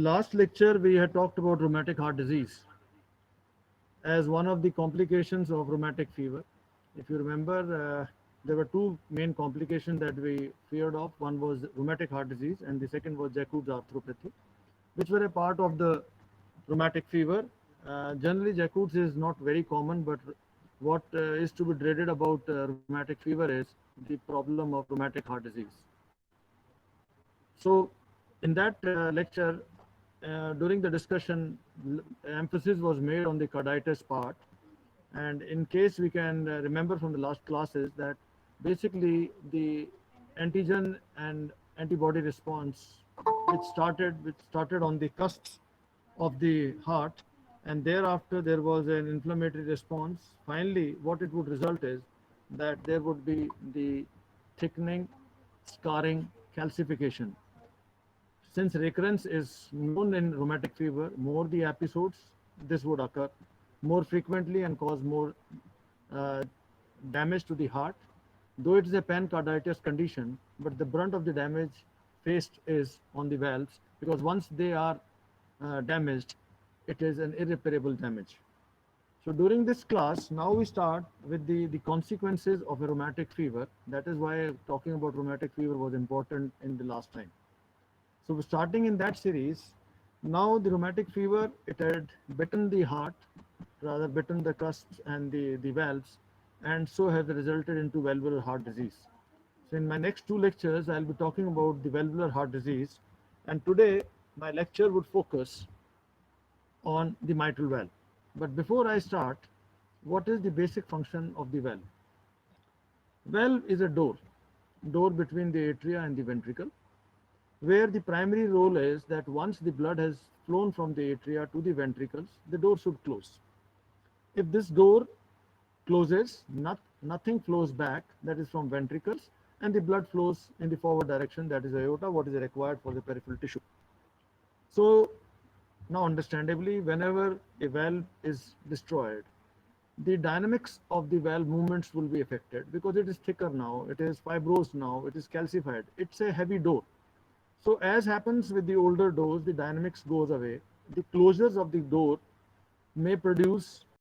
last lecture, we had talked about rheumatic heart disease as one of the complications of rheumatic fever. If you remember, there were two main complications that we feared of. One was rheumatic heart disease, and the second was Jacob's arthropathy, which were a part of the rheumatic fever. Generally, Jacob's is not very common, but what is to be dreaded about rheumatic fever is the problem of rheumatic heart disease. So, in that lecture, during the discussion, emphasis was made on the carditis part. And in case we can remember from the last classes that basically the antigen and antibody response, which started on the cusps of the heart, and thereafter there was an inflammatory response. Finally, what it would result is that there would be the thickening, scarring, calcification. Since recurrence is known in rheumatic fever, more the episodes, this would occur more frequently and cause more uh, damage to the heart. Though it is a pancarditis condition, but the brunt of the damage faced is on the valves, because once they are damaged, it is an irreparable damage. So during this class, now we start with the consequences of a rheumatic fever. That is why talking about rheumatic fever was important in the last time. So starting in that series, now the rheumatic fever, it had bitten the heart, rather bitten the cusps and the valves, and so has resulted into valvular heart disease. So in my next two lectures, I'll be talking about the valvular heart disease, and today my lecture would focus on the mitral valve. But before I start, what is the basic function of the valve? Valve is a door between the atria and the ventricle, where the primary role is that once the blood has flown from the atria to the ventricles, the door should close. If this door closes, nothing flows back, that is from ventricles, and the blood flows in the forward direction, that is aorta, what is required for the peripheral tissue. So now understandably, whenever a valve is destroyed, the dynamics of the valve movements will be affected because it is thicker now, it is fibrosed now, it is calcified, it's a heavy door. So as happens with the older doors, the dynamics goes away. The closures of the door may produce